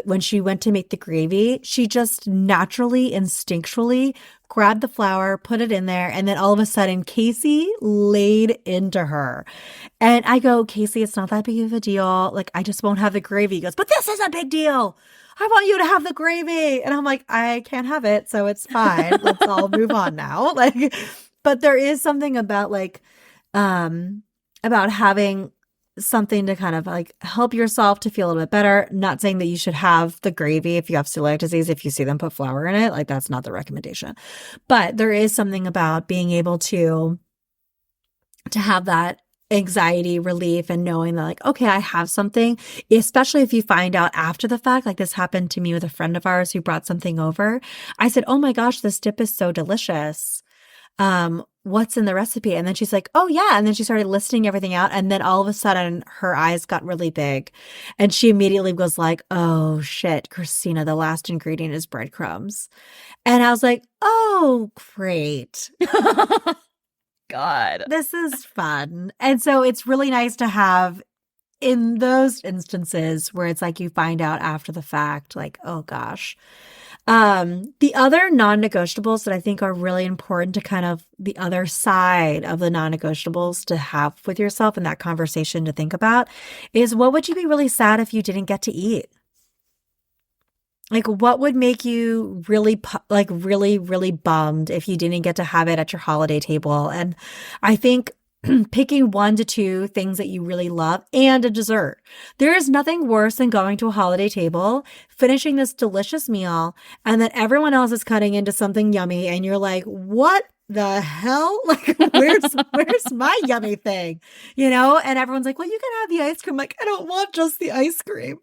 when she went to make the gravy, she just naturally, instinctually grabbed the flour, put it in there, and then all of a sudden, Casey laid into her. And I go, Casey, it's not that big of a deal. Like, I just won't have the gravy. He goes, but this is a big deal. I want you to have the gravy. And I'm like, I can't have it, so it's fine. Let's all move on now. Like, but there is something about about having something to kind of like help yourself to feel a little bit better. Not saying that you should have the gravy if you have celiac disease, if you see them put flour in it, like, that's not the recommendation. But there is something about being able to have that anxiety relief and knowing that, like, okay, I have something, especially if you find out after the fact. Like, this happened to me with a friend of ours who brought something over. I said, oh my gosh, this dip is so delicious. What's in the recipe? And then she's like, oh yeah. And then she started listing everything out. And then all of a sudden her eyes got really big and she immediately was like, oh shit, Christina, the last ingredient is breadcrumbs. And I was like, oh, great. God, this is fun. And so it's really nice to have in those instances where it's like you find out after the fact, like, oh gosh, The other non-negotiables that I think are really important to kind of the other side of the non-negotiables to have with yourself in that conversation to think about is what would you be really sad if you didn't get to eat? Like, what would make you really, really, really bummed if you didn't get to have it at your holiday table? And I think picking 1 to 2 things that you really love and a dessert. There is nothing worse than going to a holiday table, finishing this delicious meal, and then everyone else is cutting into something yummy, and you're like, what the hell? Like, where's my yummy thing? And everyone's like, well, you can have the ice cream. Like, I don't want just the ice cream.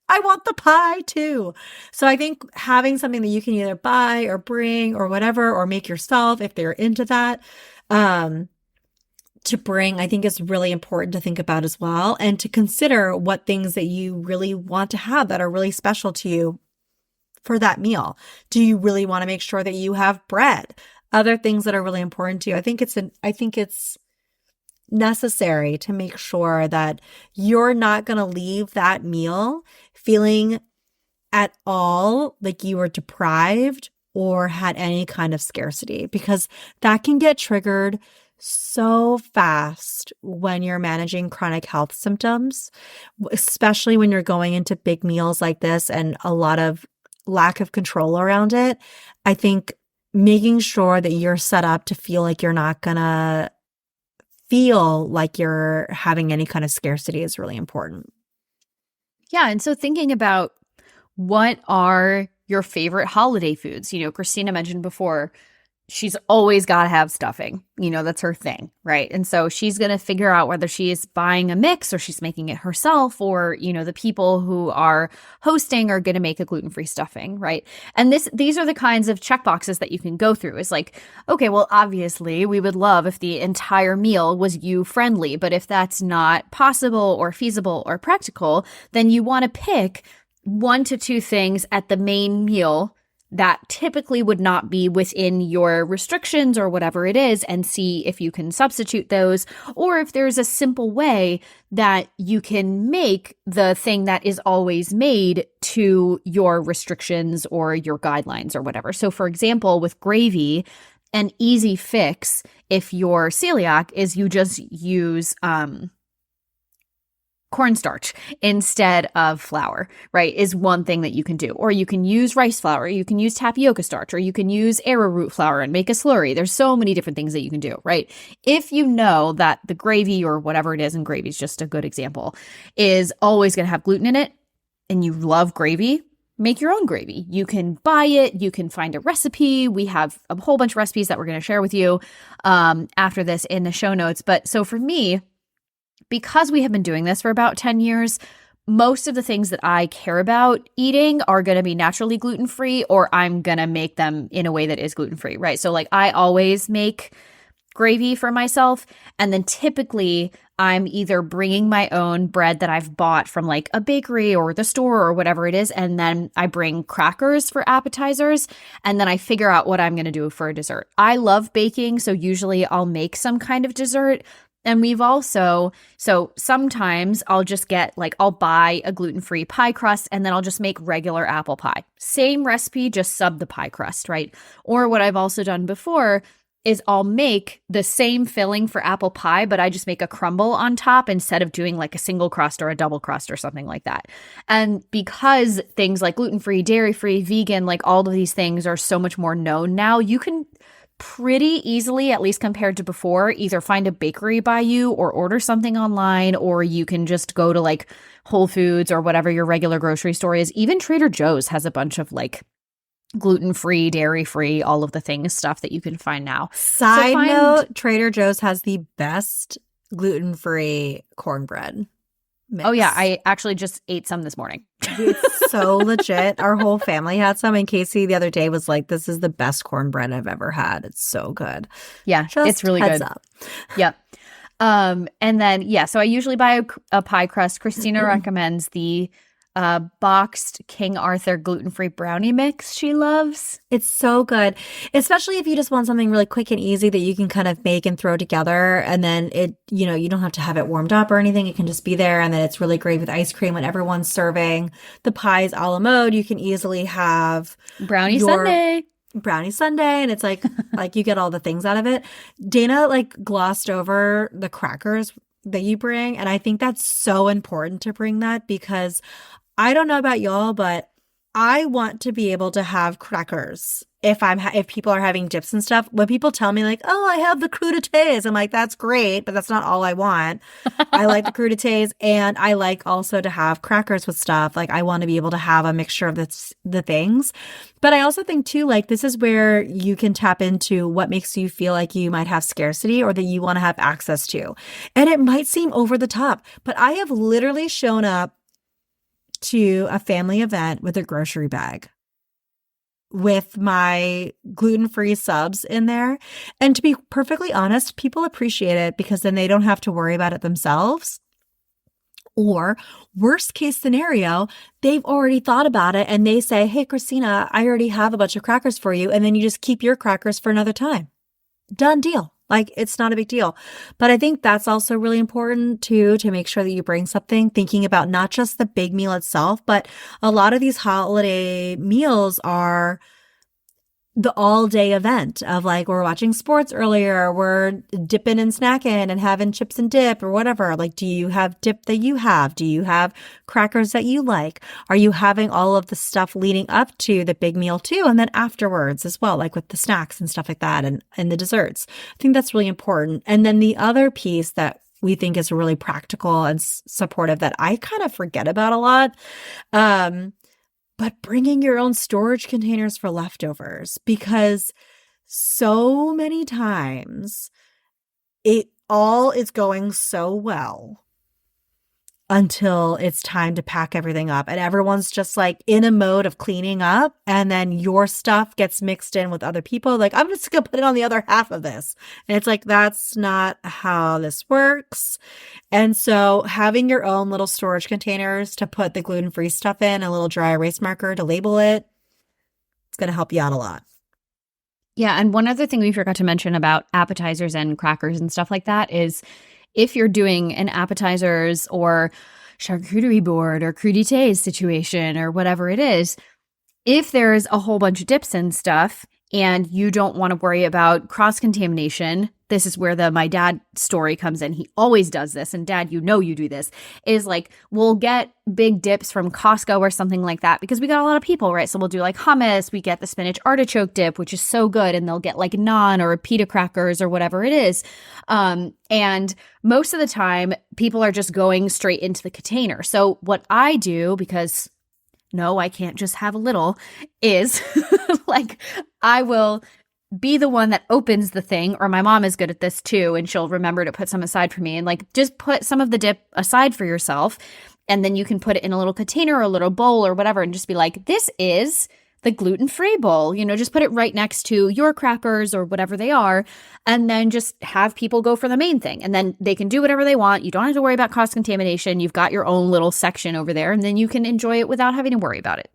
I want the pie too. So I think having something that you can either buy or bring or whatever, or make yourself if they're into that, to bring, I think is really important to think about as well. And to consider what things that you really want to have that are really special to you for that meal. Do you really want to make sure that you have bread? Other things that are really important to you. I think it's necessary to make sure that you're not going to leave that meal feeling at all like you were deprived or had any kind of scarcity, because that can get triggered so fast when you're managing chronic health symptoms, especially when you're going into big meals like this and a lot of lack of control around it. I think making sure that you're set up to feel like you're not going to feel like you're having any kind of scarcity is really important. Yeah. And so thinking about what are your favorite holiday foods? Christina mentioned before, she's always got to have stuffing. That's her thing, right? And so she's going to figure out whether she is buying a mix or she's making it herself, or, the people who are hosting are going to make a gluten-free stuffing, right? And these are the kinds of check boxes that you can go through. Is like, okay, well, obviously we would love if the entire meal was you friendly, but if that's not possible or feasible or practical, then you want to pick 1 to 2 things at the main meal that typically would not be within your restrictions or whatever it is, and see if you can substitute those, or if there's a simple way that you can make the thing that is always made to your restrictions or your guidelines or whatever. So for example, with gravy, an easy fix if you're celiac is you just use cornstarch instead of flour, right, is one thing that you can do. Or you can use rice flour, you can use tapioca starch, or you can use arrowroot flour and make a slurry. There's so many different things that you can do, right? If you know that the gravy or whatever it is, and gravy is just a good example, is always going to have gluten in it, and you love gravy, make your own gravy. You can buy it. You can find a recipe. We have a whole bunch of recipes that we're going to share with you after this in the show notes. But so for me, because we have been doing this for about 10 years, most of the things that I care about eating are going to be naturally gluten-free, or I'm going to make them in a way that is gluten-free, right? So like I always make gravy for myself, and then typically I'm either bringing my own bread that I've bought from like a bakery or the store or whatever it is, and then I bring crackers for appetizers, and then I figure out what I'm going to do for a dessert. I love baking, so usually I'll make some kind of dessert. And so sometimes I'll just I'll buy a gluten-free pie crust, and then I'll just make regular apple pie. Same recipe, just sub the pie crust, right? Or what I've also done before is I'll make the same filling for apple pie, but I just make a crumble on top instead of doing like a single crust or a double crust or something like that. And because things like gluten-free, dairy-free, vegan, like all of these things are so much more known now, you can pretty easily, at least compared to before, either find a bakery by you or order something online, or you can just go to like Whole Foods or whatever your regular grocery store is. Even Trader Joe's has a bunch of like gluten-free, dairy-free, all of the things stuff that you can find now. Side note, Trader Joe's has the best gluten-free cornbread mix. Oh yeah, I actually just ate some this morning. It's so legit. Our whole family had some, and Casey the other day was like, this is the best cornbread I've ever had. It's so good. Yeah, it's really heads good. Up. Yep. And then, so I usually buy a pie crust. Christina recommends the boxed King Arthur gluten-free brownie mix she loves. It's so good, especially if you just want something really quick and easy that you can kind of make and throw together. And then you don't have to have it warmed up or anything. It can just be there. And then it's really great with ice cream when everyone's serving. The pies a la mode, you can easily have Brownie your sundae. brownie sundae, and it's like you get all the things out of it. Dana glossed over the crackers that you bring, and I think that's so important to bring that, because I don't know about y'all, but I want to be able to have crackers if people are having dips and stuff. When people tell me oh, I have the crudités, I'm like, that's great, but that's not all I want. I like the crudités, and I like also to have crackers with stuff. I want to be able to have a mixture of the things. But I also think too, this is where you can tap into what makes you feel like you might have scarcity or that you want to have access to. And it might seem over the top, but I have literally shown up to a family event with a grocery bag with my gluten-free subs in there. And to be perfectly honest, people appreciate it because then they don't have to worry about it themselves. Or worst case scenario, they've already thought about it and they say, hey, Christina, I already have a bunch of crackers for you. And then you just keep your crackers for another time. Done deal. It's not a big deal. But I think that's also really important too, to make sure that you bring something, thinking about not just the big meal itself, but a lot of these holiday meals are the all day event of we're watching sports earlier, we're dipping and snacking and having chips and dip or whatever. Do you have dip that you have? Do you have crackers that you like? Are you having all of the stuff leading up to the big meal too? And then afterwards as well, with the snacks and stuff like that and the desserts. I think that's really important. And then the other piece that we think is really practical and supportive that I kind of forget about a lot, but bringing your own storage containers for leftovers, because so many times it all is going so well until it's time to pack everything up and everyone's just in a mode of cleaning up, and then your stuff gets mixed in with other people. I'm just gonna put it on the other half of this. And it's that's not how this works. And so having your own little storage containers to put the gluten-free stuff in, a little dry erase marker to label it, it's gonna help you out a lot. Yeah, and one other thing we forgot to mention about appetizers and crackers and stuff like that is if you're doing an appetizers or charcuterie board or crudités situation or whatever it is, if there's a whole bunch of dips and stuff and you don't want to worry about cross-contamination, this is where my dad story comes in. He always does this. And Dad, you do this, is we'll get big dips from Costco or something like that because we got a lot of people, right? So we'll do hummus. We get the spinach artichoke dip, which is so good. And they'll get naan or pita crackers or whatever it is. And most of the time people are just going straight into the container. So what I do, because no, I can't just have a little, is I will be the one that opens the thing, or my mom is good at this too, and she'll remember to put some aside for me, and just put some of the dip aside for yourself, and then you can put it in a little container or a little bowl or whatever, and just be this is the gluten-free bowl, just put it right next to your crackers or whatever they are, and then just have people go for the main thing, and then they can do whatever they want. You don't have to worry about cross-contamination. You've got your own little section over there, and then you can enjoy it without having to worry about it.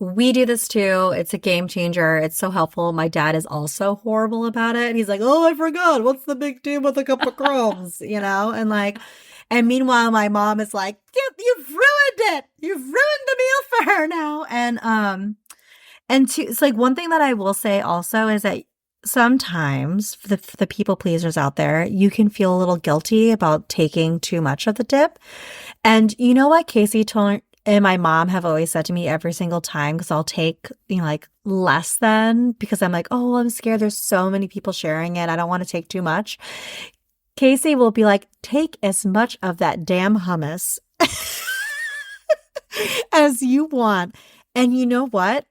We do this too. It's a game changer. It's so helpful. My dad is also horrible about it. He's oh, I forgot. What's the big deal with a cup of crumbs? And meanwhile, my mom is you've ruined it. You've ruined the meal for her now. And it's one thing that I will say also is that sometimes for the people pleasers out there, you can feel a little guilty about taking too much of the dip. And you know what Casey told and my mom have always said to me every single time, because I'll take, less than, because I'm oh, I'm scared. There's so many people sharing it. I don't want to take too much. Casey will be take as much of that damn hummus as you want. And you know what?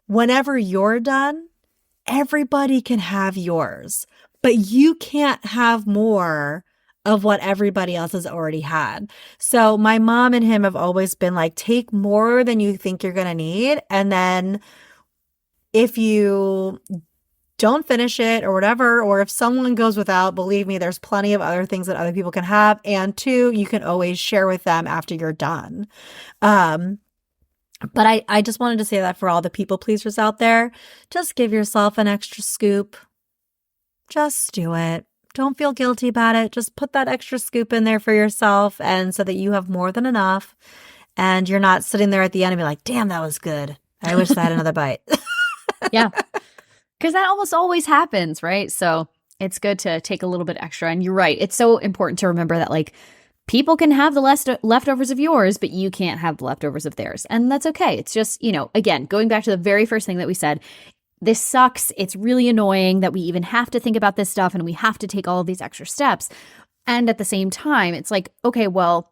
Whenever you're done, everybody can have yours, but you can't have more of what everybody else has already had. So my mom and him have always been take more than you think you're going to need. And then if you don't finish it or whatever. Or if someone goes without, believe me, there's plenty of other things that other people can have. And two, you can always share with them after you're done. But I just wanted to say that for all the people pleasers out there, just give yourself an extra scoop. Just do it. Don't feel guilty about it. Just put that extra scoop in there for yourself, and so that you have more than enough and you're not sitting there at the end and be like, damn, that was good. I wish I had another bite. Yeah. Because that almost always happens, right? So it's good to take a little bit extra. And you're right. It's so important to remember that like people can have the leftovers of yours, but you can't have the leftovers of theirs. And that's okay. It's just, again, going back to the very first thing that we said, this sucks. It's really annoying that we even have to think about this stuff and we have to take all of these extra steps. And at the same time, it's like, okay, well,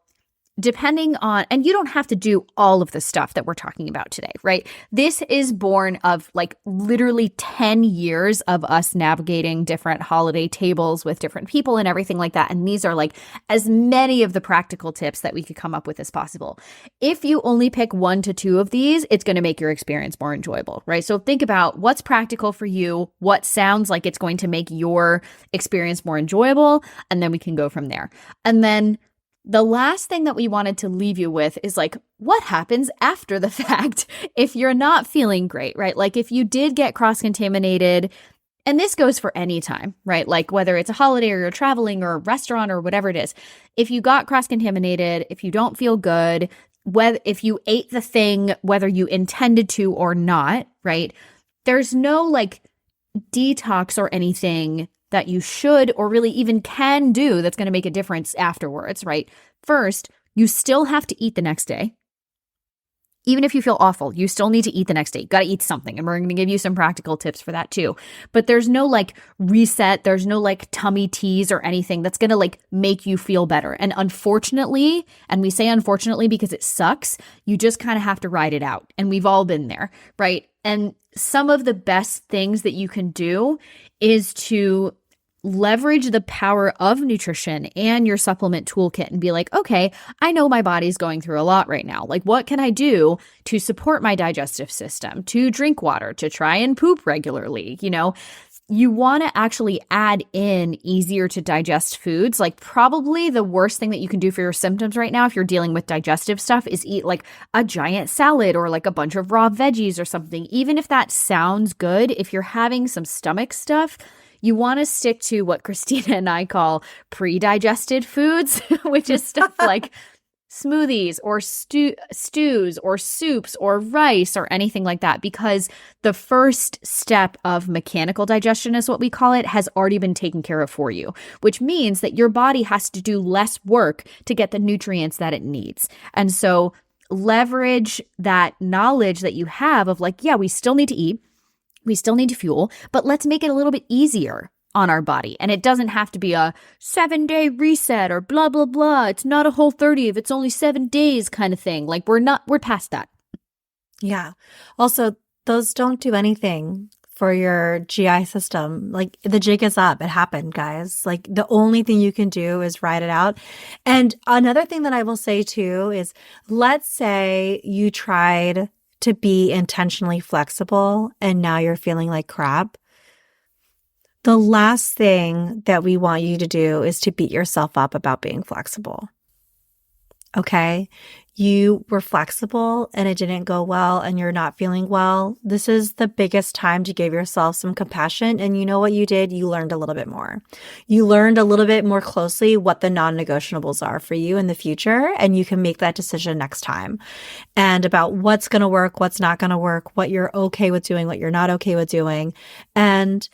depending on, and you don't have to do all of the stuff that we're talking about today, right? This is born of like literally 10 years of us navigating different holiday tables with different people and everything like that. And these are like as many of the practical tips that we could come up with as possible. If you only pick 1 to 2 of these, it's going to make your experience more enjoyable, right? So think about what's practical for you, what sounds like it's going to make your experience more enjoyable, and then we can go from there. And then the last thing that we wanted to leave you with is like, what happens after the fact if you're not feeling great, right? Like if you did get cross-contaminated, and this goes for any time, right? Like whether it's a holiday or you're traveling or a restaurant or whatever it is, if you got cross-contaminated, if you don't feel good, if you ate the thing, whether you intended to or not, right? There's no like detox or anything that you should or really even can do that's going to make a difference afterwards, right? First, you still have to eat the next day. Even if you feel awful, you still need to eat the next day. You got to eat something. And we're going to give you some practical tips for that too. But there's no like reset. There's no like tummy teas or anything that's going to like make you feel better. And unfortunately, and we say unfortunately because it sucks, you just kind of have to ride it out. And we've all been there, right? And some of the best things that you can do is to leverage the power of nutrition and your supplement toolkit and be like, okay, I know my body's going through a lot right now. Like, what can I do to support my digestive system, to drink water, to try and poop regularly? You want to actually add in easier to digest foods. Like probably the worst thing that you can do for your symptoms right now, if you're dealing with digestive stuff, is eat like a giant salad or like a bunch of raw veggies or something. Even if that sounds good, if you're having some stomach stuff, you want to stick to what Christina and I call pre-digested foods, which is stuff like smoothies or stews or soups or rice or anything like that, because the first step of mechanical digestion is what we call it, has already been taken care of for you, which means that your body has to do less work to get the nutrients that it needs. And so leverage that knowledge that you have of like, yeah, we still need to eat. We still need to fuel, but let's make it a little bit easier on our body. And it doesn't have to be a 7-day reset or blah, blah, blah. It's not a Whole30 if it's only 7 days kind of thing. Like we're past that. Yeah. Also, those don't do anything for your GI system. Like the jig is up. It happened, guys. Like the only thing you can do is ride it out. And another thing that I will say too is, let's say you tried to be intentionally flexible and now you're feeling like crap. The last thing that we want you to do is to beat yourself up about being flexible. Okay? You were flexible and it didn't go well and you're not feeling well. This is the biggest time to give yourself some compassion. And you know what you did? You learned a little bit more. You learned a little bit more closely what the non-negotiables are for you in the future. And you can make that decision next time. And about what's going to work, what's not going to work, what you're okay with doing, what you're not okay with doing. And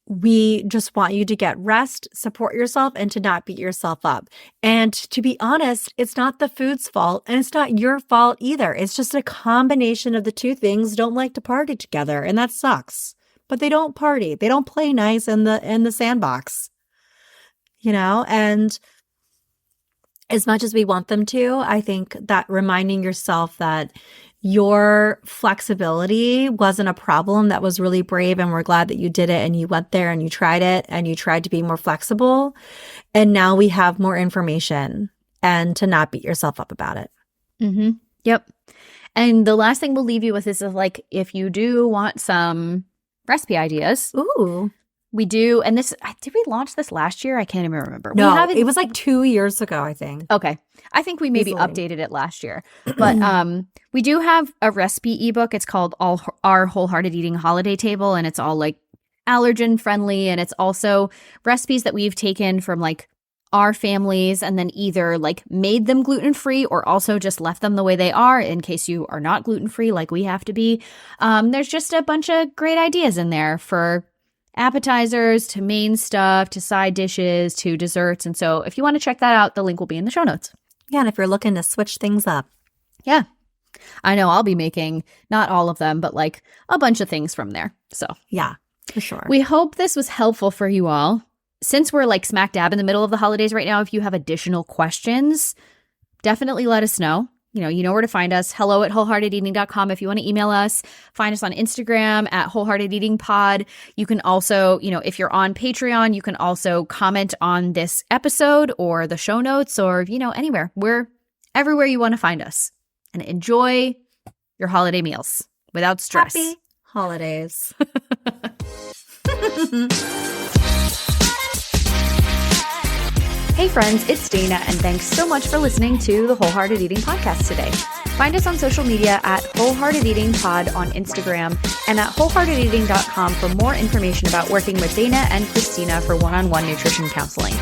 we just want you to get rest, support yourself, and to not beat yourself up. And to be honest, it's not the food's fault and it's not your fault either. It's just a combination of the two things. Don't like to party together, and that sucks. But they don't party. They don't play nice in the sandbox. And as much as we want them to, I think that reminding yourself that your flexibility wasn't a problem, that was really brave, and we're glad that you did it and you went there and you tried it and you tried to be more flexible. And now we have more information, and to not beat yourself up about it. Mm-hmm. Yep. And the last thing we'll leave you with is like, if you do want some recipe ideas. Ooh. We do, and this, did we launch this last year? I can't even remember. No, we haven't, it was like 2 years ago, I think. Okay. I think we maybe Easily. updated it last year. But we do have a recipe ebook. It's called Our Wholehearted Eating Holiday Table, and it's all like allergen friendly, and it's also recipes that we've taken from like our families and then either like made them gluten-free or also just left them the way they are in case you are not gluten-free like we have to be. There's just a bunch of great ideas in there for appetizers to main stuff to side dishes to desserts. And so if you want to check that out, the link will be in the show notes. Yeah, and if you're looking to switch things up. Yeah. I know I'll be making not all of them, but like a bunch of things from there. So Yeah, for sure. we hope this was helpful for you all. Since we're like smack dab in the middle of the holidays right now, if you have additional questions, definitely let us know. You know where to find us. hello@wholeheartedeating.com if you want to email us. Find us on Instagram at wholeheartedeatingpod. You can also, if you're on Patreon, you can also comment on this episode or the show notes or, anywhere. We're everywhere you want to find us. And enjoy your holiday meals without stress. Happy holidays. Hey friends, it's Dana, and thanks so much for listening to the Wholehearted Eating Podcast today. Find us on social media at Wholehearted Eating Pod on Instagram and at wholeheartedeating.com for more information about working with Dana and Christina for one-on-one nutrition counseling.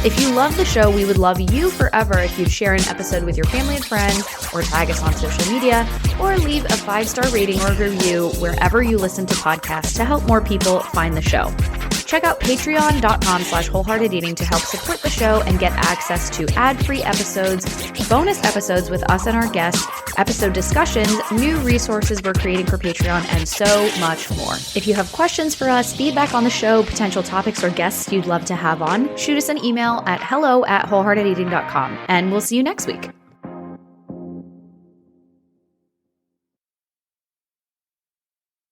If you love the show, we would love you forever if you'd share an episode with your family and friends, or tag us on social media, or leave a 5-star rating or review wherever you listen to podcasts to help more people find the show. Check out patreon.com/wholeheartedeating to help support the show and get access to ad-free episodes, bonus episodes with us and our guests, episode discussions, new resources we're creating for Patreon, and so much more. If you have questions for us, feedback on the show, potential topics or guests you'd love to have on, shoot us an email at hello@wholeheartedeating.com, and we'll see you next week.